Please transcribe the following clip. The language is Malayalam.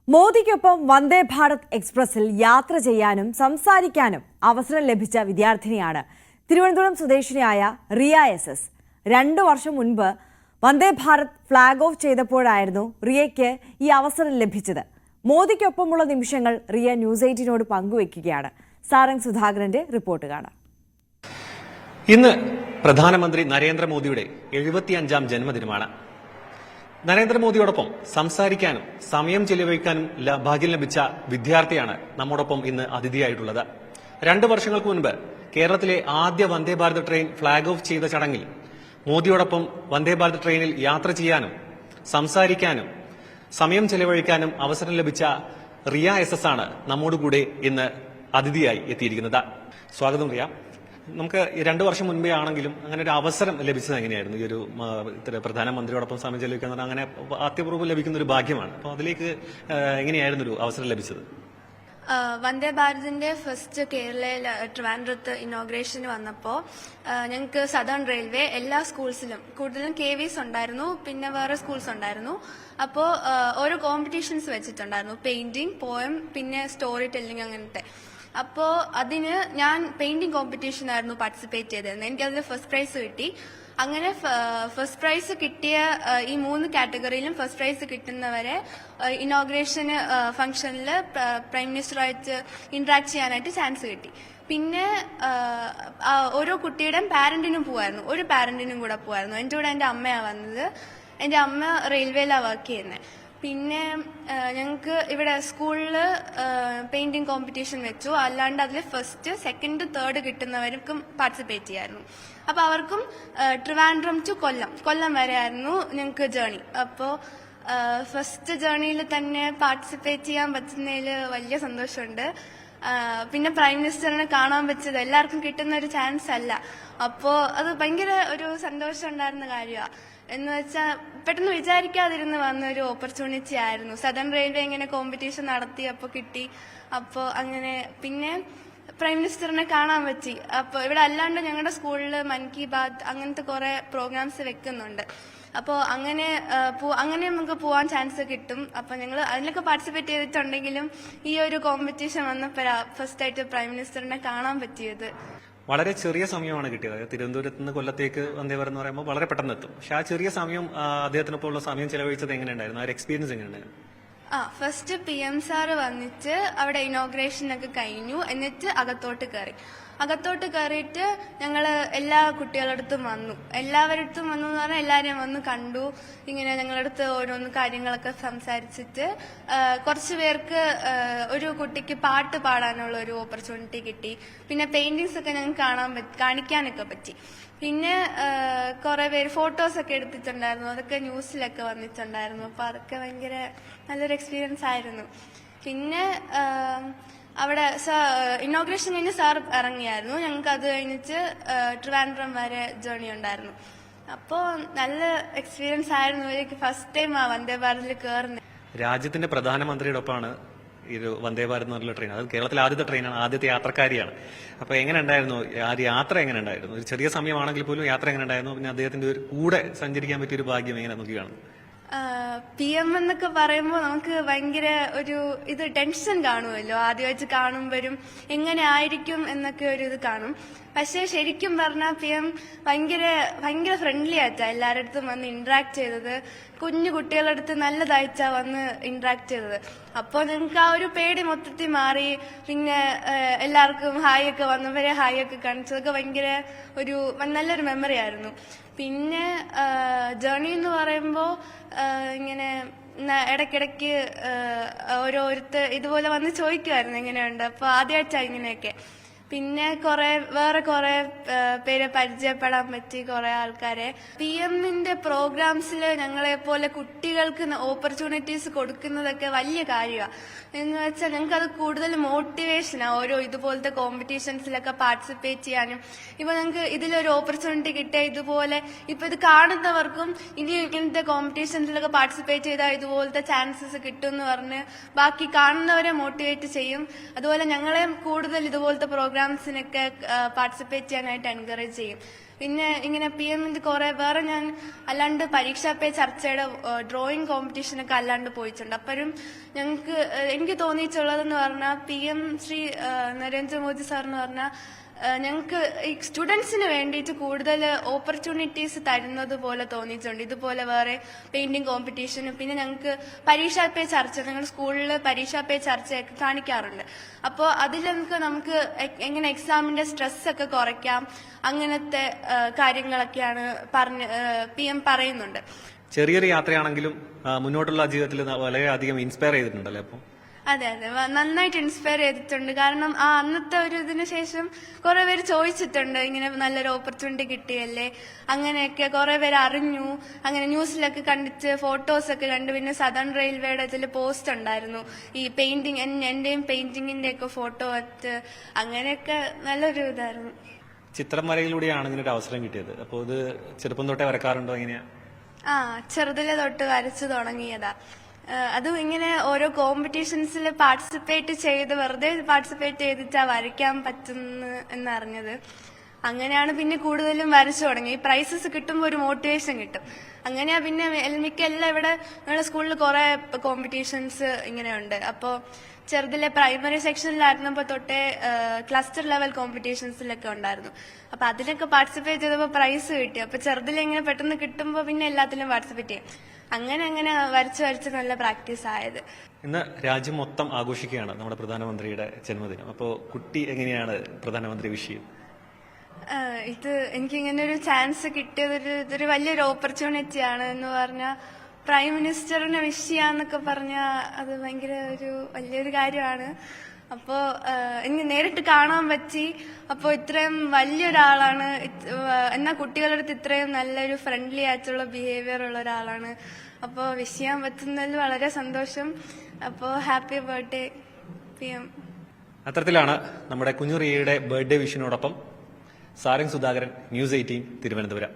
മോദിക്കൊപ്പം വന്ദേ ഭാരത് എക്സ്പ്രസിൽ യാത്ര ചെയ്യാനും സംസാരിക്കാനും അവസരം ലഭിച്ച വിദ്യാർത്ഥിനിയാണ് തിരുവനന്തപുരം സ്വദേശിനിയായ റിയ എസ്. 2 വർഷം മുൻപ് വന്ദേ ഭാരത് ഫ്ളാഗ് ഓഫ് ചെയ്തപ്പോഴായിരുന്നു റിയയ്ക്ക് ഈ അവസരം ലഭിച്ചത്. മോദിക്കൊപ്പമുള്ള നിമിഷങ്ങൾ റിയ ന്യൂസ് 18നോട് പങ്കുവയ്ക്കുകയാണ്. സാരംഗ് സുധാകരന്റെ റിപ്പോർട്ട് കാണാം. ഇന്ന് പ്രധാനമന്ത്രി നരേന്ദ്രമോദിയുടെ 75ാം ജന്മദിനമാണ്. നരേന്ദ്രമോദിയോടൊപ്പം സംസാരിക്കാനും സമയം ചെലവഴിക്കാനും ഭാഗ്യം ലഭിച്ച വിദ്യാർത്ഥിയാണ് നമ്മോടൊപ്പം ഇന്ന് അതിഥിയായിട്ടുള്ളത്. 2 വർഷങ്ങൾക്ക് മുൻപ് കേരളത്തിലെ ആദ്യ Vande Bharat train flag off ചെയ്ത ചടങ്ങിൽ മോദിയോടൊപ്പം വന്ദേ ഭാരത് ട്രെയിനിൽ യാത്ര ചെയ്യാനും സംസാരിക്കാനും സമയം ചെലവഴിക്കാനും അവസരം ലഭിച്ച റിയ എസ് ആണ് നമ്മോടുകൂടെ ഇന്ന് അതിഥിയായി എത്തിയിരിക്കുന്നത്. സ്വാഗതം റിയ. നമുക്ക് 2 വർഷം മുൻപേ ആണെങ്കിലും അങ്ങനെ ഒരു അവസരം ലഭിച്ചത് എങ്ങനെയായിരുന്നു? ഈ ഒരു പ്രധാനമന്ത്രിയോടൊപ്പം സമയം ചെലവഴിക്കുന്നത് അങ്ങനെ അത്യപൂർവ്വം ലഭിക്കുന്ന ഒരു ഭാഗ്യമാണ്. അപ്പോൾ അതിലേക്ക് എങ്ങനെയായിരുന്നു ഒരു അവസരം ലഭിച്ചത്? വന്ദേ ഭാരതിന്റെ ഫസ്റ്റ് കേരളയിൽ ട്രിവാൻഡ്രത്ത് ഇനോഗ്രേഷന് വന്നപ്പോൾ ഞങ്ങൾക്ക് സദേൺ റെയിൽവേ എല്ലാ സ്കൂൾസിലും കൂടുതലും KVs ഉണ്ടായിരുന്നു, പിന്നെ വേറെ സ്കൂൾസ് ഉണ്ടായിരുന്നു. അപ്പോൾ ഓരോ കോമ്പറ്റീഷൻസ് വെച്ചിട്ടുണ്ടായിരുന്നു, പെയിന്റിംഗ്, പോയം, പിന്നെ സ്റ്റോറി ടെല്ലിംഗ് അങ്ങനത്തെ. അപ്പോൾ അതിന് ഞാൻ പെയിന്റിംഗ് കോമ്പറ്റീഷൻ ആയിരുന്നു പാർട്ടിസിപ്പേറ്റ് ചെയ്തിരുന്നത്. എനിക്കതിൽ ഫസ്റ്റ് പ്രൈസ് കിട്ടി. അങ്ങനെ ഫസ്റ്റ് പ്രൈസ് കിട്ടിയ ഈ 3 കാറ്റഗറിയിലും ഫസ്റ്റ് പ്രൈസ് കിട്ടുന്നവരെ ഇനോഗ്രേഷൻ ഫംഗ്ഷനിൽ പ്രൈം മിനിസ്റ്ററായിട്ട് ഇന്ററാക്ട് ചെയ്യാനായിട്ട് ചാൻസ് കിട്ടി. പിന്നെ ഓരോ കുട്ടിയുടെയും പാരന്റിനും പോവായിരുന്നു, ഒരു പാരന്റിനും കൂടെ പോവായിരുന്നു. എൻ്റെ കൂടെ എൻ്റെ അമ്മയാണ് വന്നത്. എൻ്റെ അമ്മ റെയിൽവേയിലാണ് വർക്ക് ചെയ്യുന്നത്. പിന്നെ ഞങ്ങൾക്ക് ഇവിടെ സ്കൂളിൽ പെയിന്റിംഗ് കോമ്പറ്റീഷൻ വെച്ചു. അല്ലാണ്ട് അതിൽ ഫസ്റ്റ്, സെക്കൻഡ്, തേർഡ് കിട്ടുന്നവർക്കും പാർട്ടിസിപ്പേറ്റ് ചെയ്യായിരുന്നു. അപ്പോൾ അവർക്കും ട്രിവാൻഡ്രം ടു കൊല്ലം വരെ ആയിരുന്നു ഞങ്ങൾക്ക് ജേർണി. അപ്പോൾ ഫസ്റ്റ് ജേർണിയിൽ തന്നെ പാർട്ടിസിപ്പേറ്റ് ചെയ്യാൻ പറ്റുന്നതിൽ വലിയ സന്തോഷമുണ്ട്. പിന്നെ പ്രൈം മിനിസ്റ്ററിനെ കാണാൻ പറ്റത് എല്ലാവർക്കും കിട്ടുന്ന ഒരു ചാൻസ് അല്ല. അപ്പോൾ അത് ഭയങ്കര ഒരു സന്തോഷം ഉണ്ടായിരുന്ന കാര്യമാണ്. എന്ന് വെച്ചാൽ പെട്ടെന്ന് വിചാരിക്കാതിരുന്ന് വന്നൊരു ഓപ്പർച്യൂണിറ്റി ആയിരുന്നു. സദേൺ റെയിൽവേ ഇങ്ങനെ കോമ്പറ്റീഷൻ നടത്തി, അപ്പോൾ കിട്ടി. അപ്പോൾ അങ്ങനെ പിന്നെ പ്രൈം മിനിസ്റ്ററിനെ കാണാൻ പറ്റി. അപ്പോൾ ഇവിടെ അല്ലാണ്ട് ഞങ്ങളുടെ സ്കൂളിൽ മൻ കി ബാത് അങ്ങനത്തെ കുറെ പ്രോഗ്രാംസ് വെക്കുന്നുണ്ട്. അപ്പോൾ അങ്ങനെ നമുക്ക് പോവാൻ ചാൻസ് കിട്ടും. അപ്പോൾ ഞങ്ങൾ അതിലൊക്കെ പാർട്ടിസിപ്പേറ്റ് ചെയ്തിട്ടുണ്ടെങ്കിലും ഈ ഒരു കോമ്പറ്റീഷൻ വന്നപ്പോഴാണ് ഫസ്റ്റ് ആയിട്ട് പ്രൈം മിനിസ്റ്ററിനെ കാണാൻ പറ്റിയത്. വളരെ ചെറിയ സമയമാണ് കിട്ടിയത്. തിരുവനന്തപുരത്ത് നിന്ന് കൊല്ലത്തേക്ക് വന്ദേ ഭാരത് എന്ന് പറയുമ്പോൾ വളരെ പെട്ടെന്ന് എത്തും. പക്ഷെ ആ ചെറിയ സമയം അദ്ദേഹത്തിനൊപ്പം ഉള്ള സമയം ചെലവഴിച്ചത് എങ്ങനെയുണ്ടായിരുന്നു? ആ ഒരു എക്സ്പീരിയൻസ് എങ്ങനെയുണ്ടായിരുന്നു? ഫസ്റ്റ് PM സാറ് വന്നിട്ട് അവിടെ ഇനോഗ്രേഷൻ ഒക്കെ കഴിഞ്ഞു. എന്നിട്ട് അകത്തോട്ട് കയറിയിട്ട് ഞങ്ങൾ എല്ലാ കുട്ടികളടുത്തും വന്നു. എല്ലാവരടുത്തും വന്നു എന്ന് പറഞ്ഞാൽ എല്ലാവരെയും വന്ന് കണ്ടു. ഇങ്ങനെ ഞങ്ങളടുത്ത് ഓരോന്ന് കാര്യങ്ങളൊക്കെ സംസാരിച്ചിട്ട് കുറച്ച് പേർക്ക് ഒരു കുട്ടിക്ക് പാട്ട് പാടാനുള്ള ഒരു ഓപ്പർച്യൂണിറ്റി കിട്ടി. പിന്നെ പെയിന്റിങ്സ് ഒക്കെ ഞങ്ങൾക്ക് കാണിക്കാനൊക്കെ പറ്റി. പിന്നെ കുറെ പേര് ഫോട്ടോസ് ഒക്കെ എടുത്തിട്ടുണ്ടായിരുന്നു, അതൊക്കെ ന്യൂസിലൊക്കെ വന്നിട്ടുണ്ടായിരുന്നു. അപ്പൊ അതൊക്കെ ഭയങ്കര നല്ലൊരു എക്സ്പീരിയൻസ് ആയിരുന്നു. പിന്നെ അവിടെ ഇനോഗ്രേഷൻ കഴിഞ്ഞ് സാർ ഇറങ്ങിയായിരുന്നു. ഞങ്ങൾക്ക് അത് കഴിഞ്ഞിട്ട് ട്രിവാൻഡ്രം വരെ ജേർണി ഉണ്ടായിരുന്നു. അപ്പോൾ നല്ല എക്സ്പീരിയൻസ് ആയിരുന്നു. എനിക്ക് ഫസ്റ്റ് ടൈം വന്ദേ ഭാരതിൽ കയറുന്നത്. രാജ്യത്തിന്റെ പ്രധാനമന്ത്രിയോടൊപ്പമാണ് ഈ ഒരു വന്ദേ ഭാരത് എന്ന് പറഞ്ഞ ട്രെയിൻ. അത് കേരളത്തിലെ ആദ്യത്തെ ട്രെയിനാണ്, ആദ്യത്തെ യാത്രക്കാരിയാണ്. അപ്പൊ എങ്ങനെ ഉണ്ടായിരുന്നു ആ യാത്ര? എങ്ങനെ ഉണ്ടായിരുന്നു? ഒരു ചെറിയ സമയമാണെങ്കിൽ പോലും യാത്ര എങ്ങനെ ഉണ്ടായിരുന്നു? പിന്നെ അദ്ദേഹത്തിന്റെ ഒരു കൂടെ സഞ്ചരിക്കാൻ പറ്റിയ ഒരു ഭാഗ്യം എങ്ങനെ നോക്കിയാണ്? PM എന്നൊക്കെ പറയുമ്പോൾ നമുക്ക് ഭയങ്കര ഒരു ടെൻഷൻ കാണുമല്ലോ. ആദ്യമായിട്ട് കാണുമ്പോഴും എങ്ങനെ ആയിരിക്കും എന്നൊക്കെ ഒരു ഇത് കാണും. പക്ഷെ ശരിക്കും പറഞ്ഞാൽ PM ഭയങ്കര ഫ്രണ്ട്ലി ആയിട്ടാ എല്ലാവരുടെ അടുത്തും വന്ന് ഇന്ററാക്ട് ചെയ്തത്. കുഞ്ഞു കുട്ടികളുടെ അടുത്ത് നല്ലതായിട്ടാ വന്ന് ഇന്ററാക്ട് ചെയ്തത്. അപ്പോൾ ഞങ്ങൾക്ക് ആ ഒരു പേടി മൊത്തത്തിൽ മാറി. പിന്നെ എല്ലാവർക്കും ഹായ് ഒക്കെ വന്നവരെ ഹായ് ഒക്കെ കാണിച്ചതൊക്കെ ഭയങ്കര നല്ലൊരു മെമ്മറി ആയിരുന്നു. പിന്നെ ജേർണി എന്ന് പറയുമ്പോൾ ഇങ്ങനെ ഇടയ്ക്കിടയ്ക്ക് ഓരോരുത്തർ ഇതുപോലെ വന്ന് ചോദിക്കുമായിരുന്നു എങ്ങനെയുണ്ട്. അപ്പോൾ ആദ്യമായിട്ടാണ് ഇങ്ങനെയൊക്കെ. പിന്നെ വേറെ കുറെ പേരെ പരിചയപ്പെടാൻ പറ്റി, കുറെ ആൾക്കാരെ. PMന്റെ പ്രോഗ്രാംസിൽ ഞങ്ങളെ പോലെ കുട്ടികൾക്ക് ഓപ്പർച്യൂണിറ്റീസ് കൊടുക്കുന്നതൊക്കെ വലിയ കാര്യമാണ്. എന്ന് വെച്ചാൽ ഞങ്ങൾക്ക് അത് കൂടുതൽ മോട്ടിവേഷനാണ് ഓരോ ഇതുപോലത്തെ കോമ്പറ്റീഷൻസിലൊക്കെ പാർട്ടിസിപ്പേറ്റ് ചെയ്യാനും. ഇപ്പൊ ഞങ്ങൾക്ക് ഇതിലൊരു ഓപ്പർച്യൂണിറ്റി കിട്ടിയ ഇതുപോലെ ഇപ്പൊ ഇത് കാണുന്നവർക്കും ഇനി ഇങ്ങനത്തെ കോമ്പറ്റീഷൻസിലൊക്കെ പാർട്ടിസിപ്പേറ്റ് ചെയ്താൽ ഇതുപോലത്തെ ചാൻസസ് കിട്ടും എന്ന് പറഞ്ഞ് ബാക്കി കാണുന്നവരെ മോട്ടിവേറ്റ് ചെയ്യും. അതുപോലെ ഞങ്ങളെ കൂടുതൽ ഇതുപോലത്തെ പ്രോഗ്രാംസിനൊക്കെ പാർട്ടിസിപ്പേറ്റ് ചെയ്യാനായിട്ട് എൻകറേജ് ചെയ്യും. പിന്നെ ഇങ്ങനെ PM-ന്റെ കുറെ വേറെ ഞാൻ അല്ലാണ്ട് പരീക്ഷാ പേ ചർച്ചയുടെ ഡ്രോയിങ് കോമ്പറ്റീഷനൊക്കെ അല്ലാണ്ട് പോയിട്ടുണ്ട്. അപ്പോഴും ഞങ്ങൾക്ക് എനിക്ക് തോന്നിയിട്ടുള്ളതെന്ന് പറഞ്ഞാൽ PM ശ്രീ നരേന്ദ്രമോദി സാർ എന്ന് പറഞ്ഞാൽ ഞങ്ങൾക്ക് ഈ സ്റ്റുഡൻസിന് വേണ്ടിയിട്ട് കൂടുതൽ ഓപ്പർച്യൂണിറ്റീസ് തരുന്നത് പോലെ തോന്നിയിട്ടുണ്ട്. ഇതുപോലെ വേറെ പെയിന്റിംഗ് കോമ്പറ്റീഷനും പിന്നെ ഞങ്ങൾക്ക് പരീക്ഷാ പേ ചർച്ച, ഞങ്ങൾ സ്കൂളിൽ പരീക്ഷാ പേ ചർച്ചയൊക്കെ കാണിക്കാറുണ്ട്. അപ്പോൾ അതിൽ നമുക്ക് എങ്ങനെ എക്സാമിന്റെ സ്ട്രെസ് ഒക്കെ കുറയ്ക്കാം, അങ്ങനത്തെ കാര്യങ്ങളൊക്കെയാണ് PM പറയുന്നുണ്ട്. ചെറിയൊരു യാത്രയാണെങ്കിലും മുന്നോട്ടുള്ള ജീവിതത്തിൽ വളരെയധികം ഇൻസ്പയർ ചെയ്തിട്ടുണ്ടല്ലേ? അപ്പം അതെ നന്നായിട്ട് ഇൻസ്പയർ ചെയ്തിട്ടുണ്ട്. കാരണം അന്നത്തെ ഒരു ഇതിന് ശേഷം കുറെ പേര് ചോദിച്ചിട്ടുണ്ട്, ഇങ്ങനെ നല്ലൊരു ഓപ്പർച്യൂണിറ്റി കിട്ടിയല്ലേ, അങ്ങനെയൊക്കെ കുറെ പേര് അറിഞ്ഞു. അങ്ങനെ ന്യൂസിലൊക്കെ കണ്ടിട്ട് ഫോട്ടോസൊക്കെ കണ്ടു. പിന്നെ സദേൺ റെയിൽവേയുടെ ഇതിൽ പോസ്റ്റ് ഉണ്ടായിരുന്നു ഈ പെയിന്റിങ്, എന്റെയും പെയിന്റിങ്ങിന്റെ ഒക്കെ ഫോട്ടോ വെച്ച്. അങ്ങനെയൊക്കെ നല്ലൊരു ഇതായിരുന്നു. ചിത്രം വരയിലൂടെയാണ് ഇങ്ങനൊരു അവസരം കിട്ടിയത്. അപ്പോൾ ഇത് ചെറുപ്പം തൊട്ടേ വരക്കാറുണ്ടോ? എങ്ങനെയാ? ചെറുതിലെ തൊട്ട് വരച്ചു തുടങ്ങിയതാ. അതും ഇങ്ങനെ ഓരോ കോമ്പറ്റീഷൻസിൽ പാർട്ടിസിപ്പേറ്റ് ചെയ്ത് വെറുതെ പാർട്ടിസിപ്പേറ്റ് ചെയ്തിട്ടാ വരയ്ക്കാൻ പറ്റുന്നു എന്നറിഞ്ഞത്. അങ്ങനെയാണ് പിന്നെ കൂടുതലും വരച്ചു തുടങ്ങി. ഈ പ്രൈസസ് കിട്ടുമ്പോൾ ഒരു മോട്ടിവേഷൻ കിട്ടും. അങ്ങനെയാ പിന്നെ മിക്ക എല്ലാം ഇവിടെ നമ്മുടെ സ്കൂളിൽ കുറെ കോമ്പറ്റീഷൻസ് ഇങ്ങനെയുണ്ട്. അപ്പോൾ ചെറുതിലെ പ്രൈമറി സെക്ഷനിലായിരുന്നപ്പോൾ തൊട്ടേ ക്ലസ്റ്റർ ലെവൽ കോമ്പറ്റീഷൻസിലൊക്കെ ഉണ്ടായിരുന്നു. അപ്പൊ അതിലൊക്കെ പാർട്ടിസിപ്പേറ്റ് ചെയ്തപ്പോൾ പ്രൈസ് കിട്ടി. അപ്പൊ ചെറുതിലെ ഇങ്ങനെ പെട്ടെന്ന് കിട്ടുമ്പോൾ പിന്നെ എല്ലാത്തിലും പാർട്ടിസിപ്പേറ്റ് ചെയ്യും. അങ്ങനെ വരച്ച് നല്ല പ്രാക്ടീസ് ആയത്. ഇന്ന് രാജ്യം മൊത്തം ആഘോഷിക്കുകയാണ് നമ്മുടെ പ്രധാനമന്ത്രിയുടെ ജന്മദിനം. അപ്പോൾ കുട്ടി എങ്ങനെയാണ് പ്രധാനമന്ത്രി വിഷയം? ഇത് എനിക്കിങ്ങനെ ഒരു ചാൻസ് കിട്ടിയത് ഇതൊരു വലിയൊരു ഓപ്പർച്യൂണിറ്റിയാണ്. എന്ന് പറഞ്ഞാൽ പ്രൈം മിനിസ്റ്ററിനെ വിഷ് ചെയ്യാന്നൊക്കെ പറഞ്ഞാൽ അത് ഭയങ്കര ഒരു വലിയൊരു കാര്യമാണ്. അപ്പോ എനിക്ക് നേരിട്ട് കാണാൻ പറ്റി. അപ്പോൾ ഇത്രയും വലിയൊരാളാണ്, എന്നാൽ കുട്ടികളുടെ അടുത്ത് ഇത്രയും നല്ലൊരു ഫ്രണ്ട്ലി ആയിട്ടുള്ള ബിഹേവിയർ ഉള്ള ഒരാളാണ്. അപ്പോൾ വിഷ് ചെയ്യാൻ പറ്റുന്നതിൽ വളരെ സന്തോഷം. അപ്പോൾ ഹാപ്പി ബർത്ത്ഡേ PM. അത്തരത്തിലാണ് നമ്മുടെ കുഞ്ഞു റിയയുടെ ബർത്ത്ഡേ വിഷിനോടൊപ്പം സാരംഗ് സുധാകരൻ, News 18 തിരുവനന്തപുരം.